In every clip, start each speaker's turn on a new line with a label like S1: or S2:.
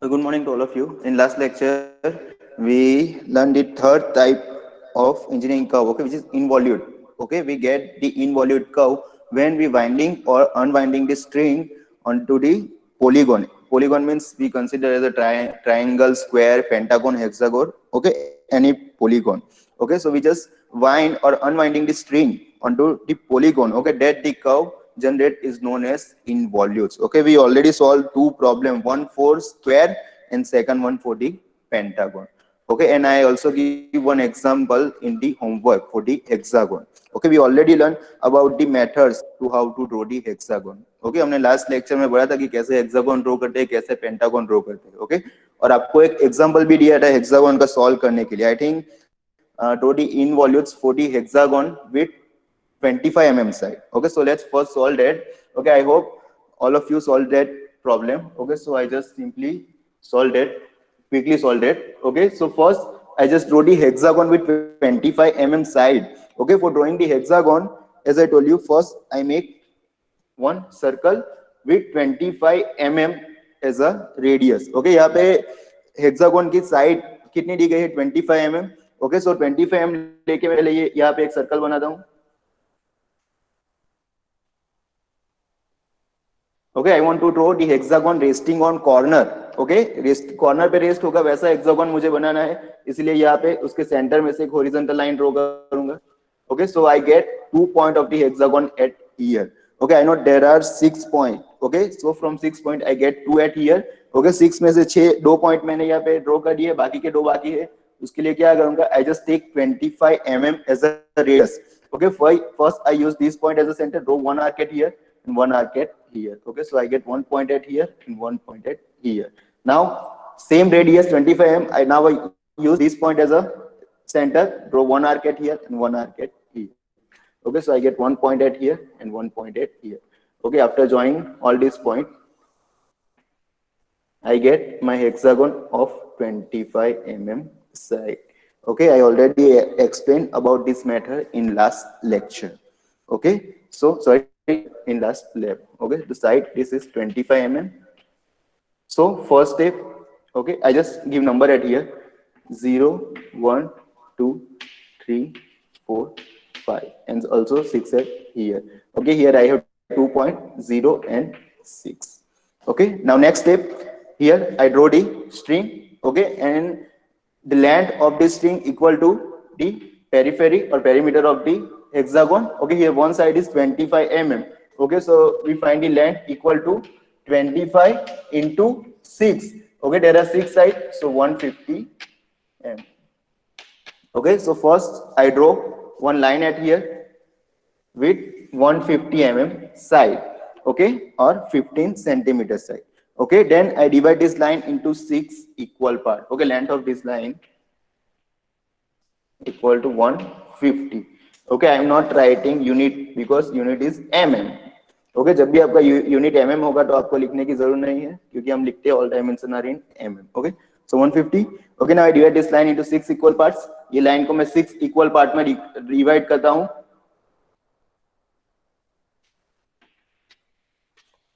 S1: Good morning to all of you. In last lecture, we learned the third type of engineering curve, okay, which is involute. Okay, we get the involute curve when we winding or unwinding the string onto the polygon. Polygon means we consider as a triangle, square, pentagon, hexagon. Okay, any polygon. Okay, so we just wind or unwinding the string onto the polygon. Okay, that the curve generate is known as involutes. Okay, we already solved two problems, one for square and second one for the pentagon. Okay, and I also give one example in the homework for the hexagon. Okay, we already learned about the methods to how to draw the hexagon. Okay, हमने last lecture में पढ़ा था कि कैसे hexagon draw करते हैं, कैसे pentagon draw करते हैं. ओके, और आपको एक एग्जांपल भी दिया था हेक्सागन का सॉल्व करने के लिए. I think draw the involutes for the hexagon with 25 mm side. Okay, so let's first solve that. Okay, I hope all of you solved that problem. Okay, so I just simply solved it, quickly solved it. Okay, so first I just draw the hexagon with 25 mm side. Okay, for drawing the hexagon, as I told you, first I make one circle with 25 mm as a radius. Okay, यहाँ पे hexagon की side कितनी दी गई है? 25 mm. Okay, सो 25 mm लेके मैं यहाँ पे एक सर्कल बनाता हूँ. Okay, I want to draw the hexagon resting on corner. Okay, rest corner पे रेस्ट होगा वैसा हेक्सागन मुझे बनाना है, इसलिए यहाँ पे उसके सेंटर में से एक हॉरिजॉन्टल लाइन ड्रॉ करूंगा. Okay, so I get 2 point of the hexagon at here. Okay, I know there are 6 point. Okay, so from 6 point I get 2 at here. Okay, 6 में से 2 point मैंने यहाँ पे ड्रॉ कर दिए, बाकी के 2 बाकी है. उसके लिए क्या करूंगा? I just take 25 mm as a radius. Okay, first I use this point as a center, draw one arc at here and one arc at here. Okay, so I get 1 point at here and 1 point at here. Now same radius 25 mm. I now use this point as a center, draw one arc at here and one arc at here. Okay, so I get 1 point at here and 1 point at here. Okay, after joining all these points, I get my hexagon of 25 mm side. Okay, I already explained about this method in last lecture. Okay, so sorry, in last lab. Okay, the side, this is 25 mm. So first step, okay, I just give number at here, 0, 1, 2, 3, 4, 5, and also 6 at here. Okay, here I have 2.0 and 6. Okay, now next step, here I draw the string. Okay, and the length of this string equal to the periphery or perimeter of the hexagon. Okay, here one side is 25 mm. Okay, so we find the length equal to 25 into 6. Okay, there are 6 sides, so 150 mm. Okay, so first I draw one line at here with 150 mm side. Okay, or 15 centimeter side. Okay, then I divide this line into 6 equal part. Okay, length of this line equal to 150. Okay, I am not writing unit because unit is mm. Okay, जब भी आपका unit mm होगा तो आपको लिखने की जरूरत नहीं है, क्योंकि हम लिखते हैं all dimension are in mm. Okay, so 150. Okay, now I divide this line into 6 equal parts. ये लाइन को मैं 6 equal part में डिवाइड करता हूँ.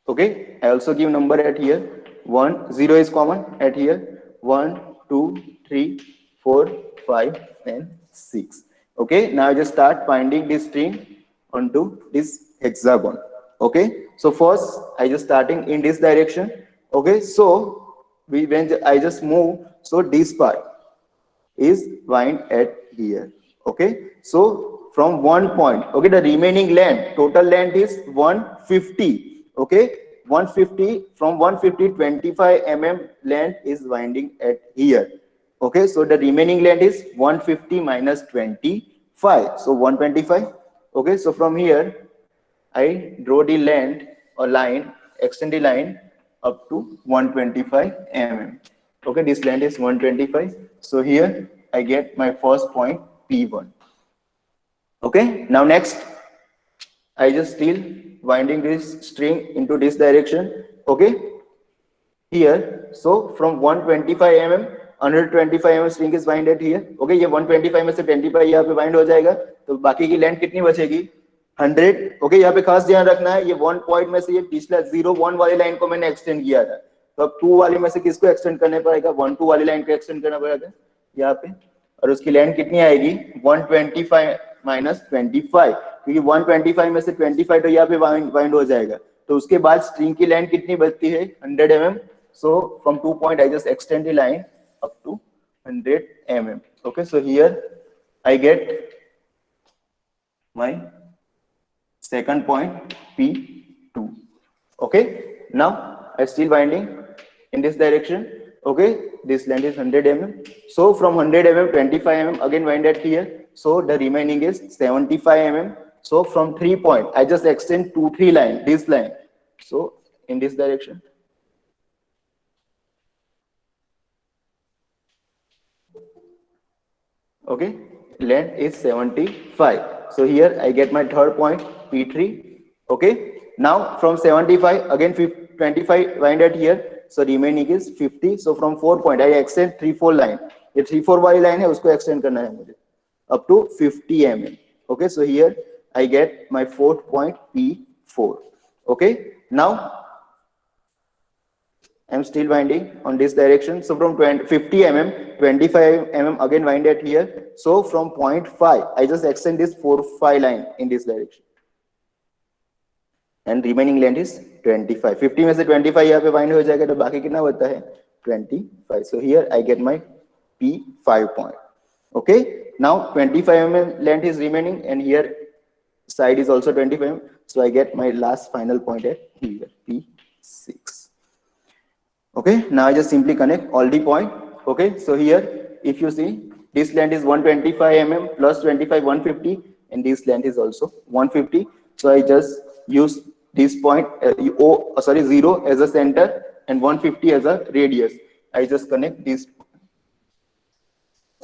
S1: Okay, I also give number at here. 1, 0 is common at here. 1, 2, 3, 4, 5, and 6. Okay, now I just start finding this string onto this hexagon. Okay, so first I just starting in this direction. Okay, so when I just move, so this part is wind at here. Okay, so from one point, okay, the remaining length, total length is 150. Okay, 150, from 150, 25 mm length is winding at here. Okay, so the remaining length is 150 minus 25, so 125. Okay, so from here I draw the length or line, extend the line up to 125 mm. Okay, this length is 125. So here I get my first point P1. Okay, now next I just still winding this string into this direction. Okay, here, so from 125 mm, 125 mm string is winded here. Okay, ये 125 में से 25 यहाँ पे wind हो जाएगा, तो बाकी की length कितनी बचेगी? 100. Okay, यहाँ पे खास ध्यान रखना है, ये 1 point में से ये पिछला 0, 1 वाली लाइन को मैंने एक्सटेंड किया था. तो अब 2 वाली में से किसको एक्सटेंड करने पड़ेगा, 1 2 वाली लाइन को एक्सटेंड करना पड़ेगा यहाँ पे, और उसकी लेंथ कितनी आएगी 125 माइनस 25, क्योंकि 125 में से 25 तो यहाँ पे वाइंड हो जाएगा, तो उसके बाद स्ट्रिंग की लेंथ कितनी बचती है 100 mm, so from 2 point I just extend the line up to 100 mm. Okay, so here I get my second point P2. Okay, now I still winding in this direction. Okay, this length is 100 mm, so from 100 mm 25 mm again winded here, so the remaining is 75 mm. So from 3 point I just extend 2 3 line, this line, so in this direction. Okay, length is 75, so here I get my third point P3. Okay, now from 75 again 25 winded here, so remaining is 50, so from 4 point I extend 3 4 line, ये 3 4 वाली line है उसको extend करना है मुझे up to 50 mm. Okay, so here I get my fourth point P4. Okay, now I'm still winding on this direction, so from 50 mm 25 mm again winded here, so from 0.5 I just extend this 4 5 line in this direction, and remaining length is 25. 50 में से 25 यहाँ पे wind हो जाएगा, तो बाकी कितना बचता है 25. So here I get my P5 point. Okay, now 25 mm length is remaining, and here side is also 25 mm, so I get my last final point at here P6. Okay, now I just simply connect all the point. Okay, so here if you see this length is 125 mm plus 25 150, and this length is also 150, so I just use this point 0 as a center and 150 as a radius. I just connect this.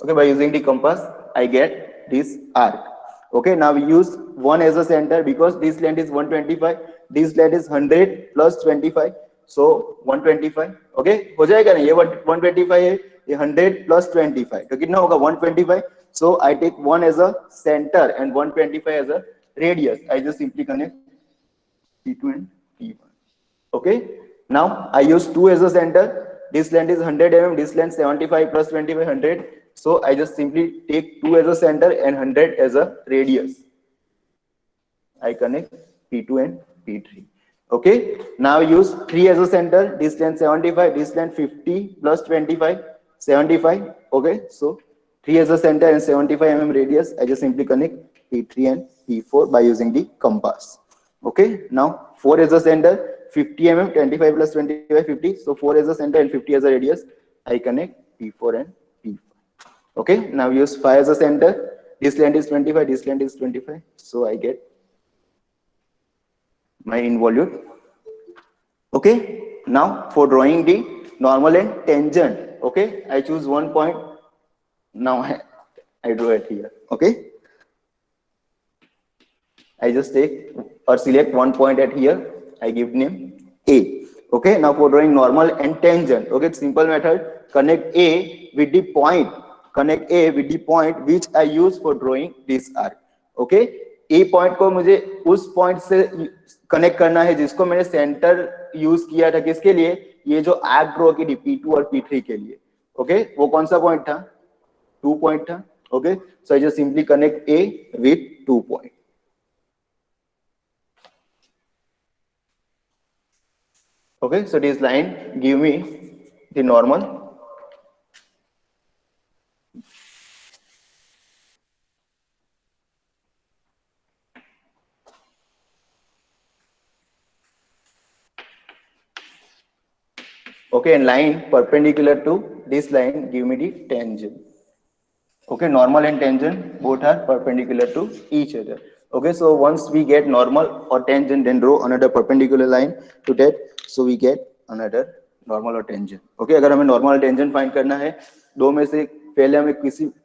S1: Okay, by using the compass I get this arc. Okay, now we use 1 as a center because this length is 125, this length is 100 plus 25, so 125. Okay, हो जाएगा ना, ये 125 है, ये 100 plus 25, तो कितना होगा 125. So I take 1 as a center and 125 as a radius. I just simply connect P2 and P1. Okay, now I use 2 as a center, this length is 100 mm, this length 75 plus 25 100, so I just simply take 2 as a center and 100 as a radius. I connect P2 and P3. Okay, now use 3 as a center, this length 75, this length 50 plus 25 75. Okay, so 3 as a center and 75 mm radius. I just simply connect P3 and P4 by using the compass. Okay, now 4 as a center, 50 mm, 25 plus 25 50, so 4 as a center and 50 as a radius. I connect P4 and P5. Okay, now use 5 as a center, this length is 25, this length is 25, so I get my involute. Okay, now for drawing the normal and tangent, okay, I choose one point. Now I draw it here. Okay, I just take or select one point at here, I give name A. Okay, now for drawing normal and tangent, okay, simple method, connect A with the point, connect A with the point which I use for drawing this arc. Okay, A point को मुझे उस point से connect करना है जिसको मैंने centre use किया था, किसके लिए, ये जो आर्क ड्रॉ की थी P2 और P3 के लिए. ओके, वो कौन सा पॉइंट था, 2 पॉइंट था. Okay, so I just simply connect A with 2 point. Okay, so this line give me the normal. Okay, and line perpendicular to this line give me the tangent. Okay, normal and tangent both are perpendicular to each other. Okay, so once we get normal or tangent, then draw another perpendicular line to that, so we get another normal or tangent. Okay, अगर हमें normal और tangent find करना है, दो में से पहले हमें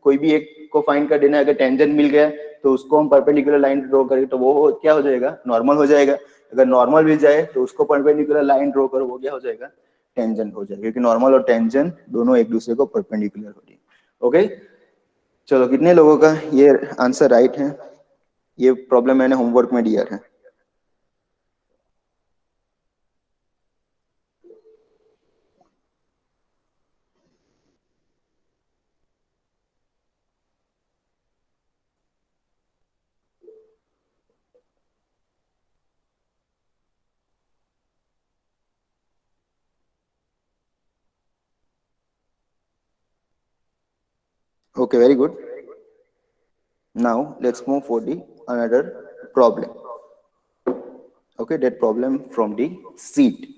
S1: कोई भी एक को find कर देना है. अगर tangent मिल गया तो उसको हम perpendicular line draw करें तो वो क्या हो जाएगा, normal हो जाएगा. अगर normal मिल जाए तो उसको perpendicular line draw करो, वो क्या हो जाएगा, tangent हो जाएगा, क्योंकि normal और tangent दोनों एक दूसरे को perpendicular हो रही है. Okay, चलो कितने लोगों का ये आंसर राइट है, ये प्रॉब्लम मैंने होमवर्क में दिया है. Okay, very good. Now let's move for the another problem. Okay, that problem from the seat.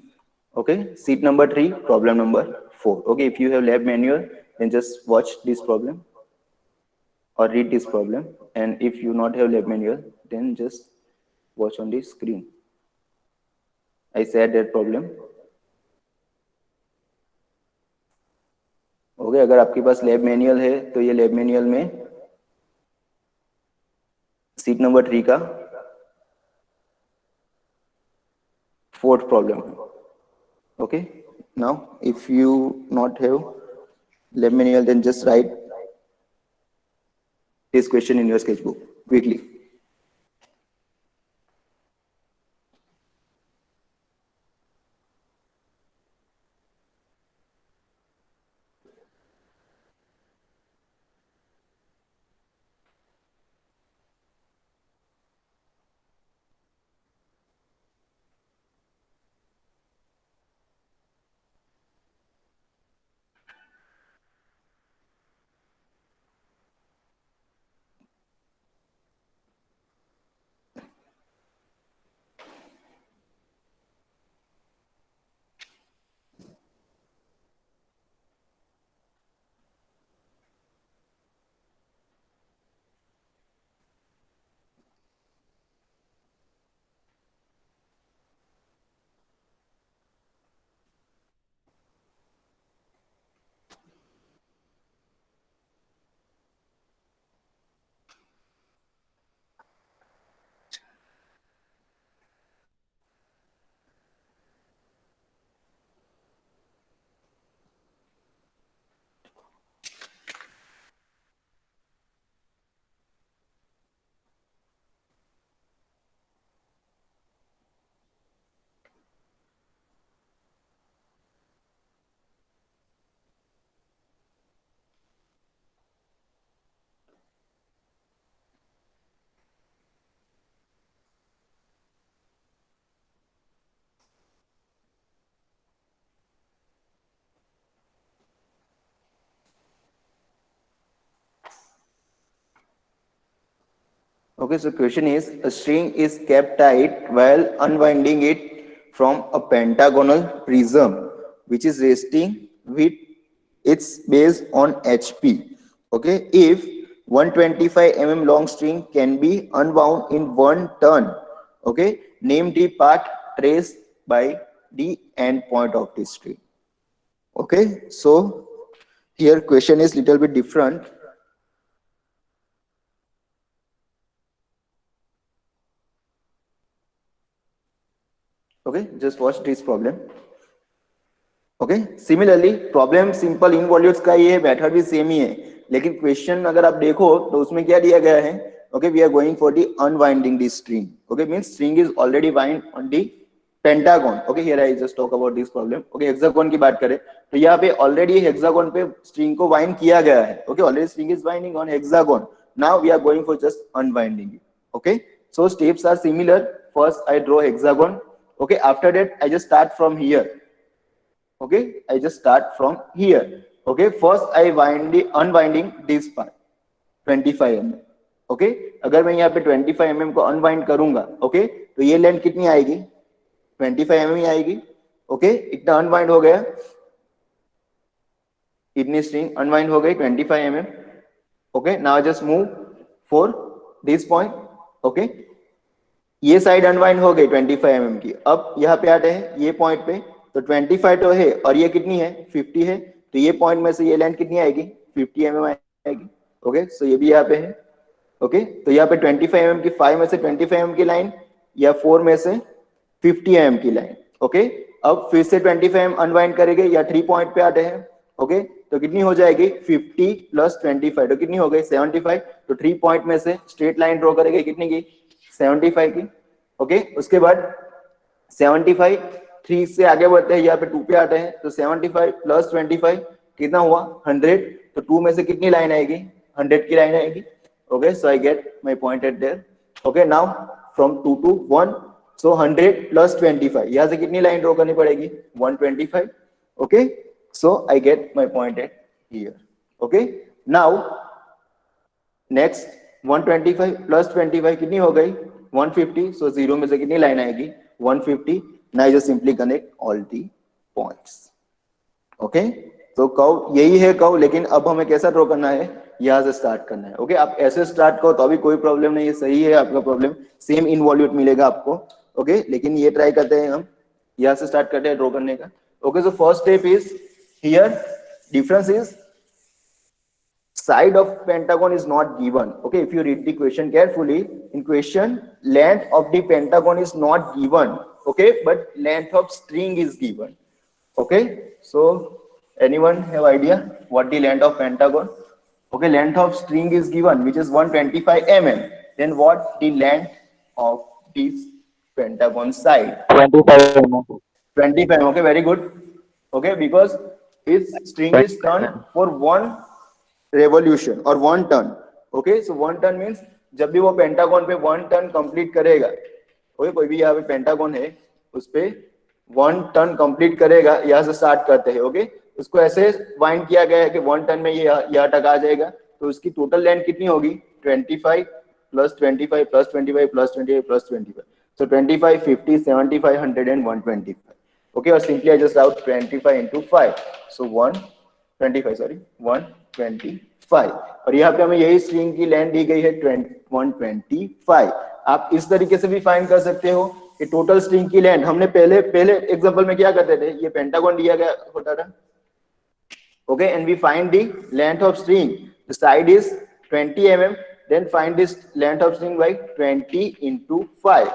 S1: Okay, seat number 3, problem number 4. Okay, if you have lab manual, then just watch this problem or read this problem. And if you not have lab manual, then just watch on the screen. I said that problem. Okay, अगर आपके पास lab manual है तो ये lab manual में seat number 3 का 4th problem है. Okay, now if you not have lab manual, then just write this question in your sketchbook quickly. Okay, so question is, a string is kept tight while unwinding it from a pentagonal prism which is resting with its base on HP. Okay, if 125 long string can be unwound in one turn, okay, name the part traced by the end point of the string. Okay, so here question is little bit different. Okay, just watch this problem. Okay, similarly problem simple involutes का ही है, method भी same ही है, लेकिन question अगर आप देखो तो उसमें क्या दिया गया है. Okay, we are going for the unwinding the string. Okay, means string is already wind on the pentagon. Okay, here I just talk about this problem. Okay, hexagon की बात करें तो यहाँ पे ऑलरेडी हेक्सागोन पे स्ट्रिंग को wind किया गया है. Okay, already string is winding on hexagon. Now we are going for just unwinding it. Okay, so steps are similar. First I draw hexagon. Okay, after that I just start from here. Okay, I just start from here. Okay, first I unwinding this part 25 mm. Okay, अगर मैं यहाँ पे 25 mm को unwind करूंगा, okay, तो ये length कितनी आएगी? 25 mm ही आएगी. Okay, इतना unwind हो गया, इतनी string unwind हो गई 25 mm. Okay, now just move for this point. Okay, ये साइड अनवाइंड हो गई 25 mm की. अब यहाँ पे आते हैं ये पॉइंट पे, तो 25 तो है और ये कितनी है? 50 है. तो ये पॉइंट में से ये लेंथ कितनी आएगी? 50 mm आएगी. ओके, सो ये भी यहाँ पे है. ओके, तो यहाँ पे 25 mm की 5 में से 25 mm की लाइन या 4 में से 50 mm की लाइन. ओके, अब फिर से 25 mm अनवाइंड करेंगे या 3 पॉइंट पे आते हैं. ओके, तो कितनी हो जाएगी? 50 प्लस 25, तो कितनी हो गई? 75. तो 3 पॉइंट में से स्ट्रेट लाइन ड्रॉ करेंगे, कितनी की? 75 की. ओके, उसके बाद 75 3 से आगे बढ़ते हैं, यहाँ पे 2 पे आते हैं, तो 75 प्लस 25 कितना हुआ? 100. तो 2 में से कितनी लाइन आएगी? 100 की लाइन आएगी. Okay, so I gate my point eight there. Okay, now from 2 to 1, so 100 plus 25, यहाँ से कितनी लाइन ड्रॉ करनी पड़ेगी? 125. Okay, so I gate my point at here. Okay, now next 125 plus 25 कितनी हो गई 150. सो जीरो में से कितनी लाइन आएगी 150. Now just simply connect all the points. Okay. तो कर्व यही है कर्व, लेकिन अब हमें कैसा ड्रॉ करना है यहां से स्टार्ट करना है. ओके. आप ऐसे स्टार्ट करो तो अभी कोई प्रॉब्लम नहीं है, सही है आपका प्रॉब्लम, सेम इनवॉल्यूट मिलेगा आपको. ओके. लेकिन ये ट्राई करते हैं हम, यहां से स्टार्ट करते हैं ड्रॉ करने का. Okay. So first step is here difference is side of pentagon is not given. Okay, if you read the question carefully, in question length of the pentagon is not given. Okay, but length of string is given. Okay, so anyone have idea what the length of pentagon? Okay, length of string is given, which is 125 mm. Then what the length of this pentagon side?
S2: 25 mm.
S1: 25. Okay, very good. Okay, because its string is turned for one revolution or one turn. Okay, so one turn means जब भी वो pentagon पे one turn complete करेगा, कोई भी यहाँ पे pentagon है उस पे वन टर्न कंप्लीट करेगा, यहाँ से स्टार्ट करते हैं. ओके. उसको ऐसे वाइंड किया गया है कि वन टर्न में ये यहाँ तक आ जाएगा. तो उसकी टोटल लेंथ कितनी होगी 25 plus 25 plus 25 plus 25 plus 25. So 25, 50, 75, 100 and 125. Okay, or simply I just write 25 into 5. So 125, sorry, 125. और यहाँ पे हमें यही स्ट्रिंग की लेंथ दी गई है 125. आप इस तरीके से भी फाइंड कर सकते हो कि टोटल स्ट्रिंग की लेंथ, हमने पहले एग्जांपल में क्या करते थे, ये पेंटागन दिया गया होता था. Okay, and we find the length of string. The side is 20 mm. Then find this length of string by 20 into 5.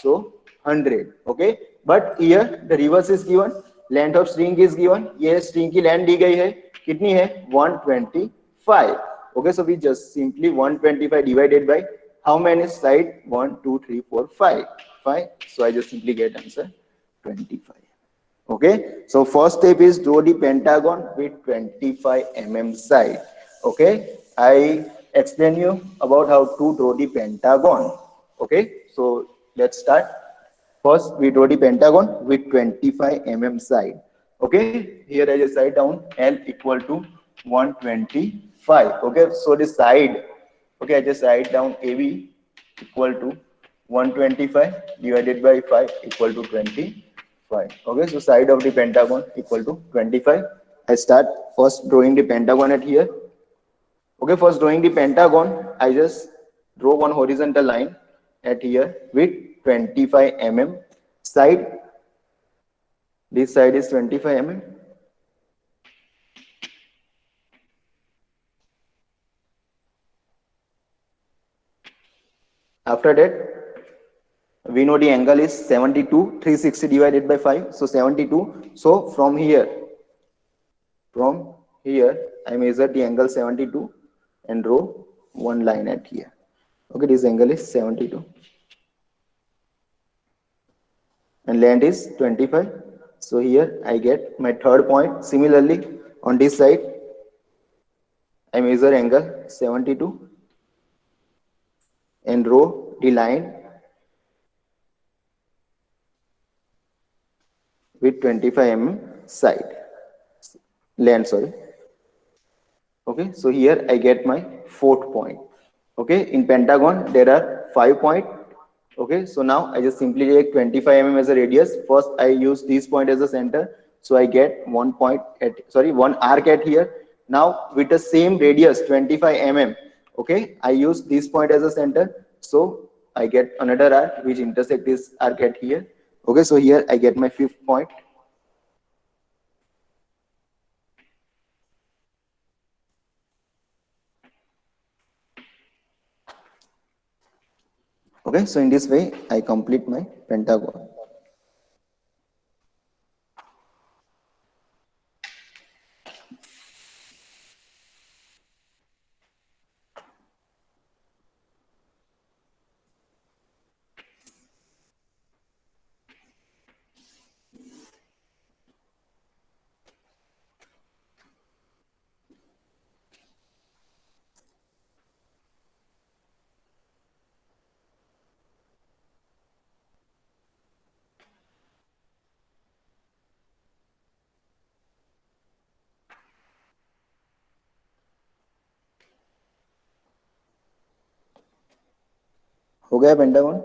S1: So 100. Okay, but here the reverse is given. Length of string is given. ये string की length दी गई है, कितनी है 125. Okay, so we just simply 125 divided by how many side 1 2 3 4 5 5. So I just simply get answer 25. Okay, so first step is draw the pentagon with 25 mm side. Okay, I explain you about how to draw the pentagon. Okay, so let's start. First we draw the pentagon with 25 mm side. Okay, here I just write down L equal to 125. Okay, so the side, okay, I just write down AB equal to 125 divided by 5 equal to 25. Okay, so side of the pentagon equal to 25. I start first drawing the pentagon at here. Okay, first drawing the pentagon, I just draw one horizontal line at here with 25 mm side. This side is 25 mm. After that, we know the angle is 72, 360 divided by 5, so 72. So from here I measure the angle 72 and draw one line at here. Okay, this angle is 72 and length is 25. So here I get my third point. Similarly on this side I measure angle 72 and draw the line with 25 mm side length, sorry. Okay, so here I get my fourth point. Okay, in pentagon there are 5 points. Okay, so now I just simply take 25 mm as a radius. First I use this point as a center, so I get one arc at here. Now with the same radius 25 mm, okay, I use this point as a center, so I get another arc which intersect this arc at here. Okay, so here I get my fifth point. Okay, so in this way I complete my pentagon. हो गया pentagon?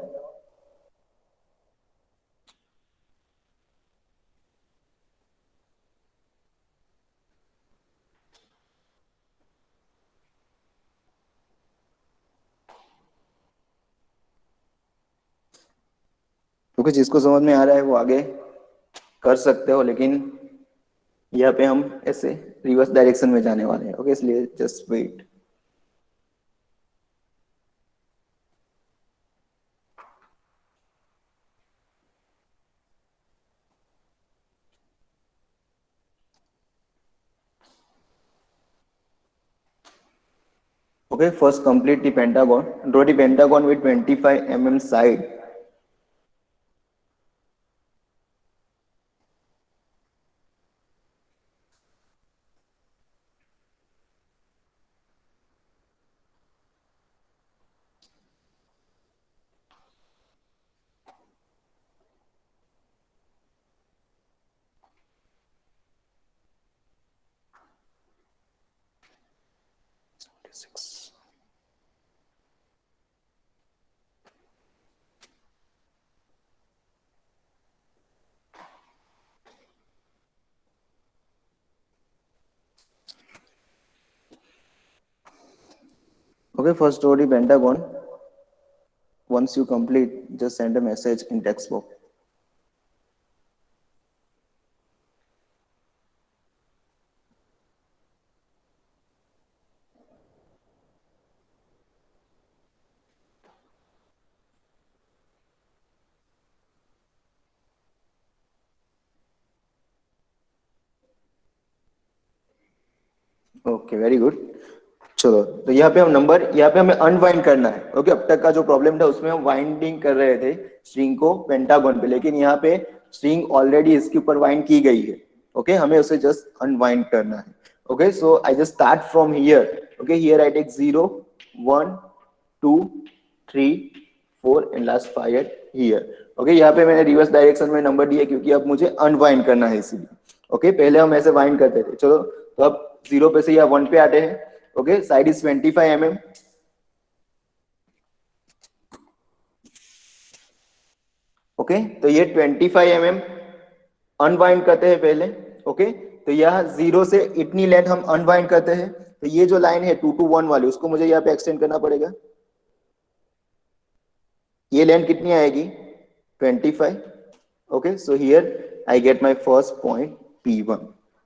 S1: क्योंकि जिसको समझ में आ रहा है वो आगे कर सकते हो, लेकिन यहाँ पे हम ऐसे रिवर्स डायरेक्शन में जाने वाले हैं। ओके, इसलिए just wait. Okay, first complete the pentagon. Draw the pentagon with 25 mm side. Six. Okay, first draw the pentagon. Once you complete, just send a message in text box. Okay, very good. चलो, तो यहाँ पे हम number, यहाँ पे हमें unwind करना है। ओके, अब तक का जो प्रॉब्लम था उसमें हम वाइंडिंग कर रहे थे स्ट्रिंग को पेंटागन पे, लेकिन यहाँ पे स्ट्रिंग ऑलरेडी इसके ऊपर वाइंड की गई है। ओके, हमें उसे जस्ट अनवाइंड करना है। Okay, so I just start from here. Okay, here I take 0 1 2 3 4 and last 5 here. Okay, यहाँ पे मैंने रिवर्स डायरेक्शन में नंबर दिए क्योंकि अब मुझे अनवाइंड करना है इसीलिए। ओके, पहले हम ऐसे वाइंड करते थे। चलो, तो अब 0 पे से या 1 पे आते हैं। Okay, side is 25 mm। Okay, तो ये 25 mm अनवाइंड करते हैं पहले। ओके, तो यह 0 से इतनी लेंथ हम अनवाइंड करते हैं। तो ये जो लाइन है 2 to 1 वाली, उसको मुझे यहाँ पे एक्सटेंड करना पड़ेगा। ये लेंथ कितनी आएगी? 25। Okay, so here I gate my first point P1।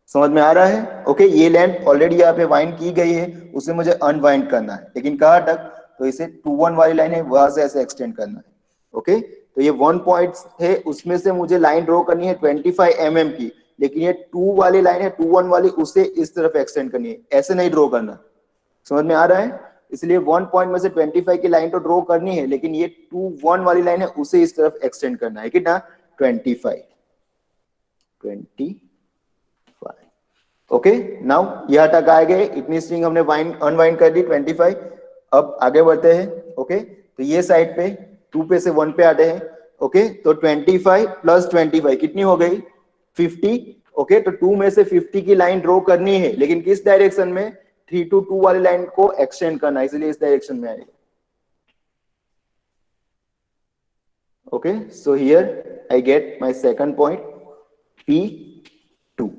S1: समझ में आ रहा है? ओके, ये लेंथ ऑलरेडी यहाँ पे वाइंड की गई है, उसे मुझे अनवाइंड करना है, लेकिन कहाँ तक? तो इसे 2 1 वाली लाइन है, वहां से ऐसे एक्सटेंड करना है। ओके, तो ये 1 पॉइंट है, उसमें से मुझे लाइन ड्रॉ करनी है 25 mm की, लेकिन ये 2 वाली लाइन है, 2 1 वाली, उसे इस तरफ एक्सटेंड करनी है, ऐसे नहीं ड्रॉ करना। समझ में आ रहा है? इसलिए 1 पॉइंट में से 25 की लाइन तो ड्रॉ करनी है, लेकिन ये 2 1 वाली लाइन है, उसे इस तरफ एक्सटेंड करना है कितना? 25। ओके, नाउ यह तक आ गए, इतनी स्ट्रिंग हमने वाइंड अनवाइंड कर दी 25। अब आगे बढ़ते हैं। ओके, तो ये साइड पे 2 पे से 1 पे आते हैं। ओके, तो 25 प्लस 25 कितनी हो गई? 50। ओके, तो 2 में से 50 की लाइन ड्रॉ करनी है, लेकिन किस डायरेक्शन में? 3 to 2 वाली लाइन को एक्सटेंड करना, इसलिए इस डायरेक्शन में आएगा। Okay, so here I gate my second point P2।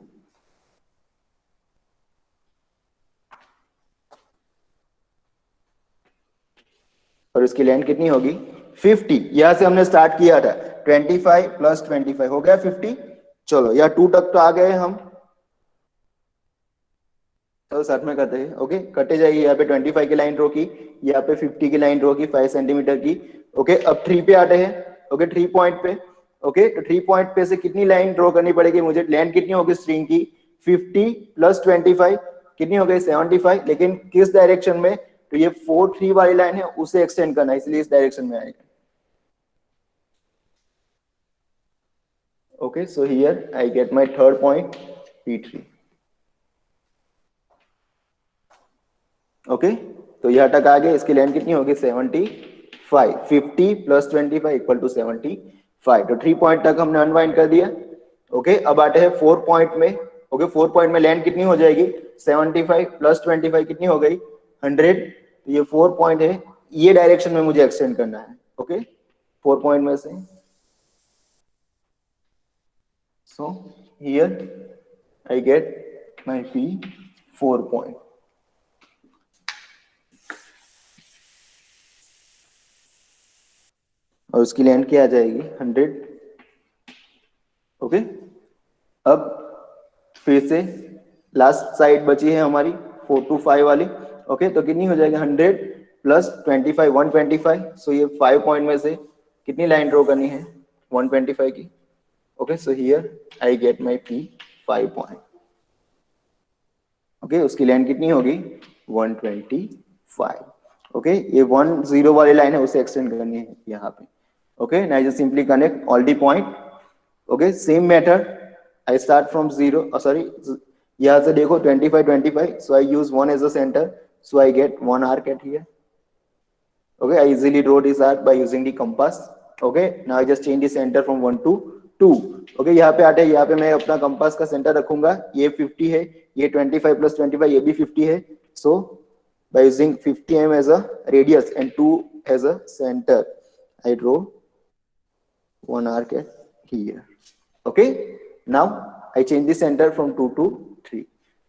S1: और उसकी लेंथ कितनी होगी? 50। यहां से हमने स्टार्ट किया था, 25 प्लस 25 हो गया 50। चलो, या 2 तक तो आ गए हम। चलो साथ में करते हैं। ओके, कटे जाइए। यहाँ पे 25 की लाइन ड्रॉ की, यहाँ पे 50 की लाइन ड्रॉ की 5 सेंटीमीटर की। ओके, अब 3 पे आते हैं। ओके, 3 पॉइंट पे। ओके, तो 3 पॉइंट पे से कितनी लाइन ड्रॉ करनी पड़ेगी मुझे? लेंथ कितनी होगी स्ट्रिंग की? 50 प्लस 25 कितनी हो गई? 75। लेकिन किस डायरेक्शन में? तो ये 4 3 वाली लाइन है, उसे एक्सटेंड करना है, इसलिए इस डायरेक्शन में आएगा। Okay, so here I get my third point P3। Okay, तो यह तक आ गए। इसकी लेंथ कितनी होगी? 75। 50 प्लस 25 इक्वल टू 75। तो 3 पॉइंट तक हमने अनवाइंड कर दिया। ओके, अब आते हैं 4 पॉइंट में। ओके, 4 पॉइंट में लेंथ कितनी हो जाएगी? 75 प्लस 25 कितनी हो गई? 100। तो ये 4 पॉइंट है, ये डायरेक्शन में मुझे एक्सटेंड करना है। ओके 4 पॉइंट में से. So here I get my P 4 point. और उसकी लेंथ क्या आ जाएगी 100. ओके अब फिर से लास्ट साइड बची है हमारी 4 to 5 वाली. ओके तो कितनी हो जाएगी 100 प्लस 25 125. सो ये 5 पॉइंट में से कितनी लाइन ड्रॉ करनी है 125 की. Okay so here I get my P 5 point. Okay उसकी लाइन कितनी होगी 125. ओके ये 10 वाली लाइन है उसे एक्सटेंड करनी है यहाँ पे. Okay now just simply connect all the point. Okay same method I start from 0 sorry यहाँ से देखो 25 so I use 1 as a centre so I get 1 arc at here. Okay, I easily draw this arc by using the compass. Okay, now I just change the center from 1 to 2. Okay, यहाँ पे आते यहाँ पे मैं अपना compass का centre रखूंगा. ये 50 है, ये 25 plus 25 ये भी 50 है. So by using 50 mm as a radius and 2 as a center, I draw one arc at here. Okay, now I change the center from 2 to 3.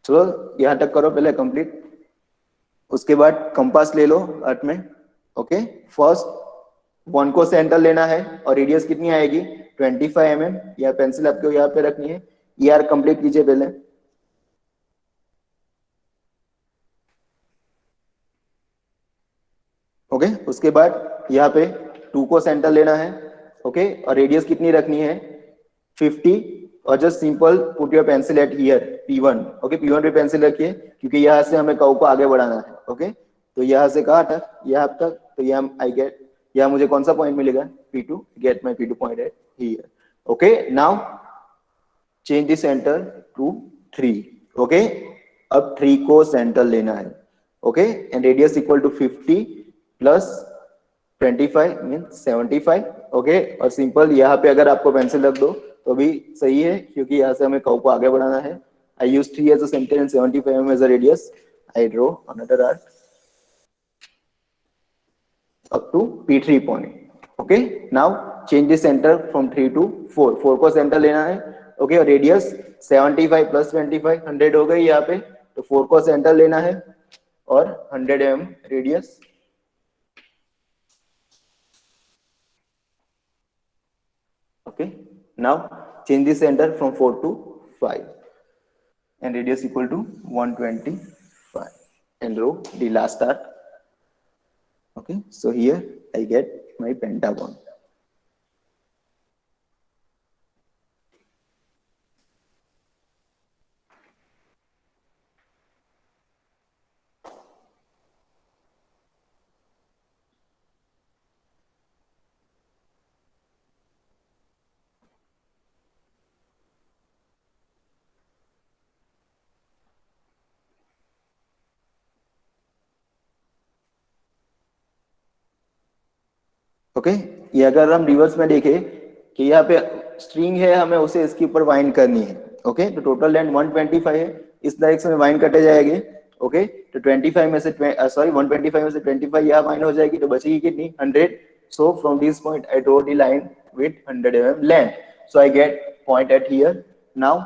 S1: So यहाँ तक करो पहले complete. उसके बाद कंपास ले लो अर्थ में. ओके फर्स्ट 1 को सेंटर लेना है और रेडियस कितनी आएगी 25 mm. या पेंसिल आपको यहाँ पे रखनी है. ये आर्क कंप्लीट कीजिए पहले. ओके उसके बाद यहाँ पे 2 को सेंटर लेना है. ओके और रेडियस कितनी रखनी है 50. और just simple put your pencil eight here P1. Okay P1 पे पेंसिल रखिए क्योंकि यहाँ से हमें कर्व को आगे बढ़ाना है. ओके तो यहाँ से कहाँ तक यहाँ तक. तो यहाँ आई गेट यहाँ मुझे कौन सा पॉइंट मिलेगा P2. Get my P2 point at here. Okay now change the centre to 3. Okay अब 3 को सेंटर लेना है. Okay and radius equal to 50 plus 25 means 75. Okay और सिंपल यहाँ पे अगर आपको पेंसिल रख दो तो भी सही है क्योंकि यहाँ से हमें कर्व को आगे बढ़ाना है. I use 3 as a centre and 75 mm as a radius. I draw another arc up to P3 point. Okay, now change the center from 3 to 4. 4 को सेंटर लेना है. ओके और रेडियस 75 प्लस 25 100 हो गई यहाँ पे. तो 4 को सेंटर लेना है और 100 mm radius. Okay now change the center from 4 to 5 and radius equal to 125 and draw the last arc. Okay, so here I get my pentagon. Okay ये अगर हम रिवर्स में देखें कि यहाँ पे स्ट्रिंग है हमें उसे इसके ऊपर वाइंड करनी है. ओके तो टोटल लेंथ 125 है. इस डायरेक्शन में वाइंड कटे जाएंगे. ओके तो 25 में से सॉरी 125 में से 25 यहाँ वाइंड हो जाएगी तो बचेगी कितनी 100. So from this point I draw the line with 100 mm length. So I gate point at here. Now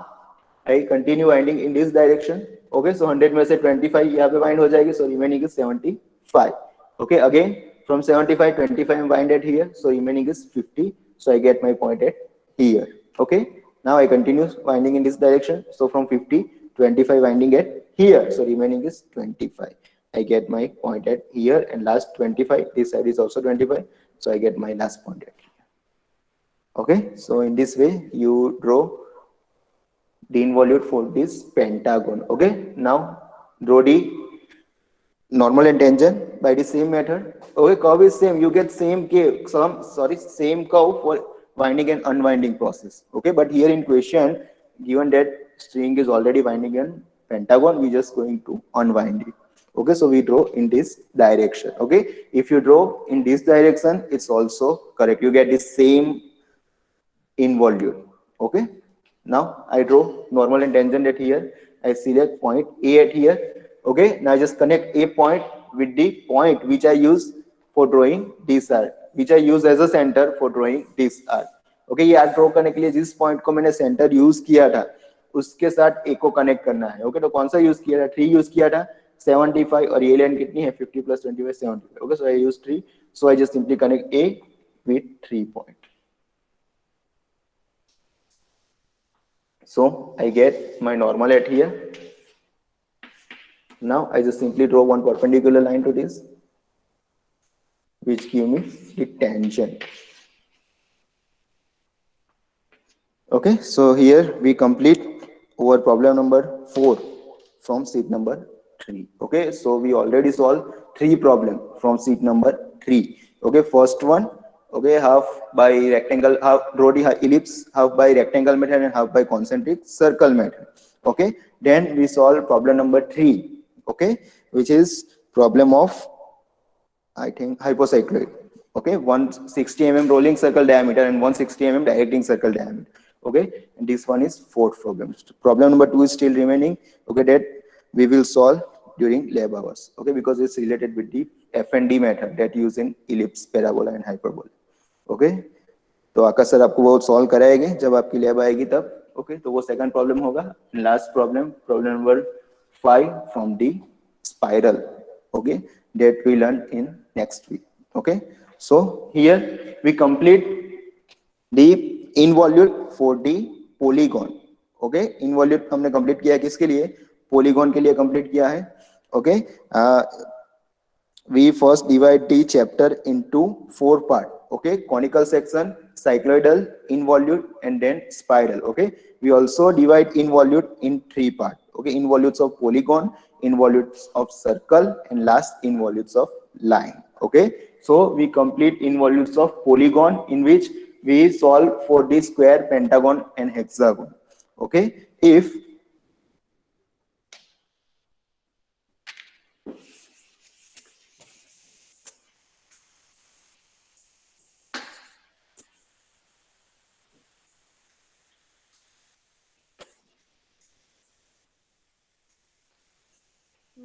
S1: I continue winding in this direction. Okay so 100 में से 25 यहाँ पे वाइंड हो जाएगी. So remaining is 75. Okay again from 75 25 wind at here, so remaining is 50. So I get my point at here. Okay, now I continue winding in this direction. So from 50 25 winding at here, so remaining is 25. I get my point at here and last 25. This side is also 25, so I get my last point at here. Okay, so in this way you draw the involute for this pentagon. Okay, now draw the normal and tangent by the same method. Okay, curve is same. You get same same curve for winding and unwinding process. Okay, but here in question, given that string is already winding in pentagon, we just going to unwind it. Okay, so we draw in this direction. Okay, if you draw in this direction, it's also correct. You get the same involute. Okay, now I draw normal and tangent at here. I select point A at here. Okay, now I just connect A point with the point which I use for drawing this arc. which I use as a center for drawing this arc. Okay, ये arc draw करने के लिए जिस point को मैंने centre use किया था उसके साथ एक को कनेक्ट करना है. ओके, तो कौन सा यूज किया था? 3 यूज किया था. 75 और ये लाइन कितनी है? 50 plus 25 75. Okay, so I use 3. So I just simply connect A with 3 point. So I get my normal at here. Now I just simply draw one perpendicular line to this, which give me the tangent. Okay, so here we complete our problem number 4 from sheet number 3. Okay, so we already solved 3 problem from sheet number 3. Okay, first one, okay, half by rectangle, half draw the ellipse, half by rectangle method and half by concentric circle method. Okay, then we solve problem number 3. Okay, which is problem of, I think, hypocycloid. Okay, 160 mm rolling circle diameter and 160 mm directing circle diameter. Okay, and this one is fourth problem. Problem number 2 is still remaining. Okay, that we will solve during lab hours. Okay, because it's related with the F&D method that use in ellipse, parabola and hyperbola. Okay, तो आकाश sir आपको वो solve कराएंगे जब आपकी lab आएगी तब. Okay, तो वो सेकंड प्रॉब्लम होगा. Last problem, problem number 5 from the spiral. Okay, that we learn in next week. Okay, so here we complete the involute for the polygon. Okay, involute हमने complete किया है किसके लिए? पॉलीगॉन के लिए कंप्लीट किया है. Okay, we first divide the chapter into 4 part. Okay, conical section, cycloidal, involute and then spiral. Okay, we also divide involute in 3 part. Okay, involutes of polygon, involutes of circle and last involutes of line. Okay, so we complete involutes of polygon in which we solve for the square, pentagon and hexagon. Okay, if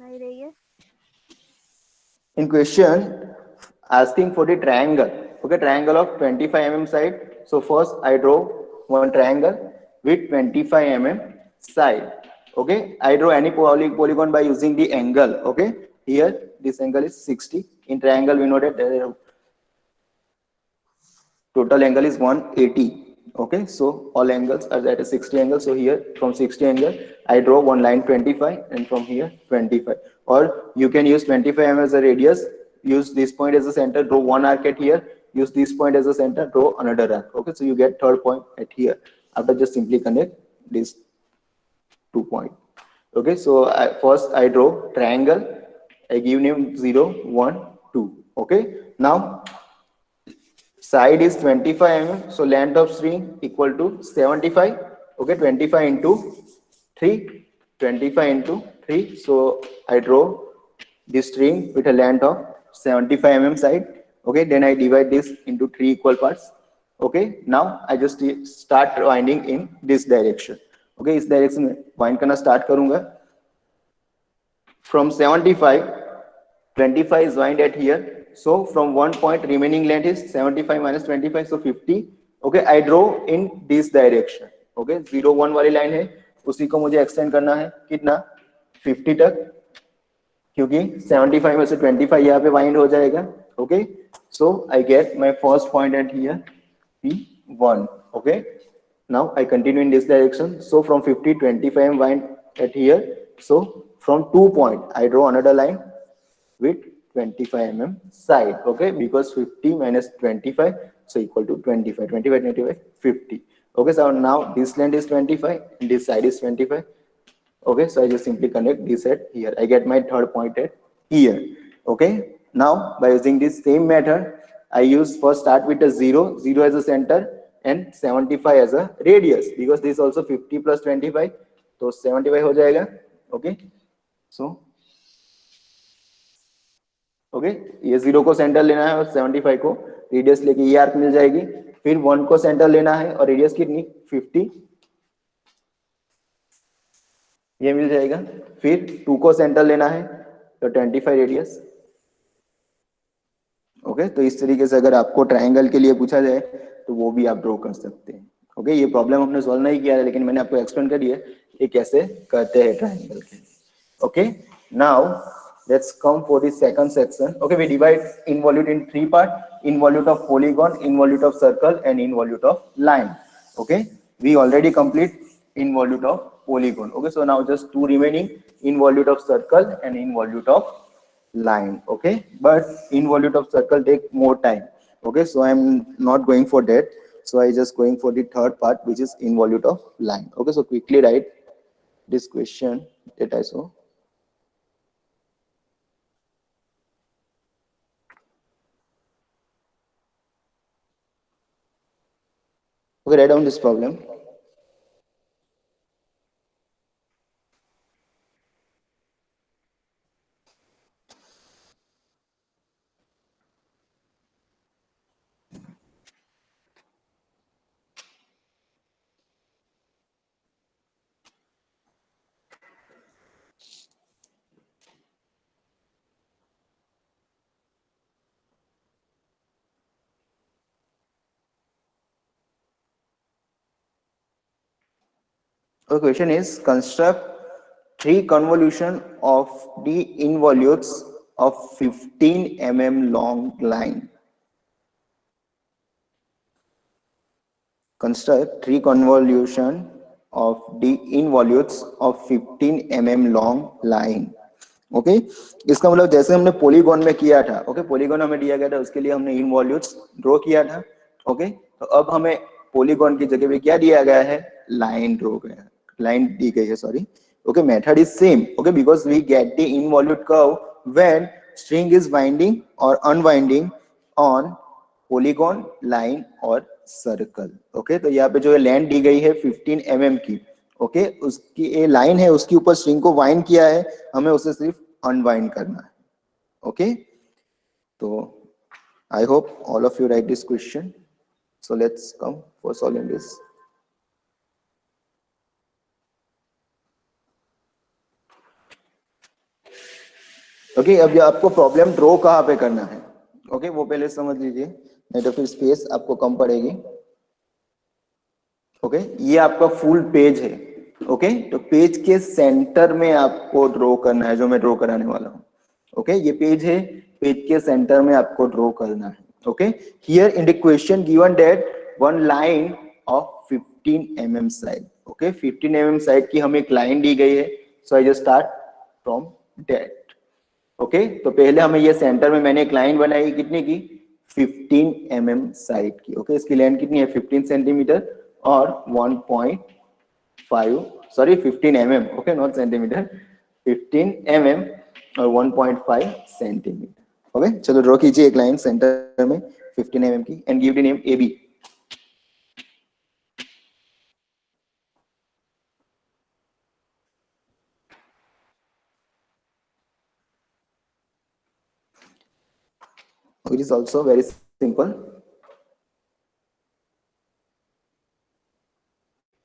S2: नहीं रही है.
S1: in question asking for the triangle. Okay, triangle of 25 mm side. So first I draw one triangle with 25 mm side. Okay, I draw any polygon by using the angle. Okay, here this angle is 60. In triangle we know that total angle is 180. Okay, so all angles are at a 60 angle. So here from 60 angle I draw one line 25 and from here 25, or you can use 25 mm as a radius, use this point as a center, draw one arc at here, use this point as a center, draw another arc. Okay, so you get third point at here. After just simply connect these 2 points. Okay, so first I draw triangle, I give name 0 1 2. Okay, now side is 25 mm, so length of string equal to 75. Okay, 25 into 3, 25 into 3. So I draw this string with a length of 75 mm side. Okay, then I divide this into 3 equal parts. Okay, now I just start winding in this direction. Okay, इस direction में wind करना start करूँगा. From 75, 25 is wind at here. So from one point remaining length is 75 minus 25, so 50. Okay, I draw in this direction. Okay, 0 1 वाली line है, उसी को मुझे extend करना है कितना? 50 तक, क्योंकि 75 में से 25 यहाँ पे वाइंड हो जाएगा. Okay, so I gate my first point at here P1. Okay, now I continue in this direction. So from 50 25 wind at here. So from 2 point I draw another line with 25 mm side. Okay, because 50 minus 25, so equal to 25. 25 25 50. Okay, so now this length is 25 and this side is 25. Okay, so I just simply connect this at here. I get my third point at here. Okay, now by using this same method I use first start with a 0 as a center and 75 as a radius, because this is also 50 plus 25, so 75 हो जाएगा. Okay, so okay, ये 0 को centre लेना है और 75 को radius लेके ये आर्क मिल जाएगी. फिर 1 को सेंटर लेना है और रेडियस कितनी? 50, ये मिल जाएगा. फिर 2 को सेंटर लेना है तो 25 रेडियस. ओके, तो इस तरीके से अगर आपको ट्राइंगल के लिए पूछा जाए तो वो भी आप ड्रॉ कर सकते हैं। ओके, ये प्रॉब्लम हमने सॉल्व नहीं किया है, लेकिन मैंने आपको एक्सप्लेन कर दिया ये कैसे करते हैं ट्राइंगल के लिए। Okay, now let's come for the second section. Okay, we divide involute in three parts: involute of polygon, involute of circle, and involute of line. Okay, we already complete involute of polygon. Okay, so now just two remaining: involute of circle and involute of line. Okay, but involute of circle take more time. Okay, so I'm not going for that, so I just going for the third part, which is involute of line. Okay, so quickly write this question that I saw. Okay, write down this problem. The question is construct three convolution of the involutes of 15 mm long line. Construct three convolution of the involutes of 15 mm long line. Okay, इसका मतलब जैसे हमने polygon में किया था, okay, polygon हमें दिया गया था, उसके लिए हमने इनवॉल्यूट्स ड्रॉ किया था। ओके, तो अब हमें पॉलीगॉन की जगह पे क्या दिया गया है, लाइन ड्रॉ गया, लाइन दी गई है, sorry. Okay, method is same, okay, because we get the involute curve when string is winding और अनवाइंडिंग ऑन पॉलीगॉन, लाइन और सर्कल। ओके, तो यहाँ पे जो लेंथ दी गई है 15 mm की, ओके, उसकी ये लाइन है, उसके ऊपर स्ट्रिंग को वाइंड किया है, हमें उसे सिर्फ अनवाइंड करना है। ओके, तो I hope all of you right this question, so let's come for solving this. Okay, अब ये आपको प्रॉब्लम ड्रॉ कहाँ पे करना है, ओके, वो पहले समझ लीजिए, नहीं तो फिर स्पेस आपको कम पड़ेगी। ओके, ये आपका फुल पेज है। ओके, तो पेज के सेंटर में आपको ड्रॉ करना है, जो मैं ड्रॉ कराने वाला हूँ। ओके, ये पेज है, पेज के सेंटर में आपको ड्रॉ करना है। Okay, here in the question given that one line of 15 mm side. Okay, 15 mm side की हमें एक लाइन दी गई है, so I just start from that. Okay, तो पहले हमें ये सेंटर में मैंने एक लाइन बनाई, कितने की, 15 mm साइड की। ओके, इसकी लेंथ कितनी है, 15 सेंटीमीटर और 1.5, sorry 15 mm, okay, not centimetre, 15 mm और 1.5 सेंटीमीटर। ओके, चलो ड्रॉ कीजिए एक लाइन सेंटर में 15 mm की and give the name AB। It is also very simple.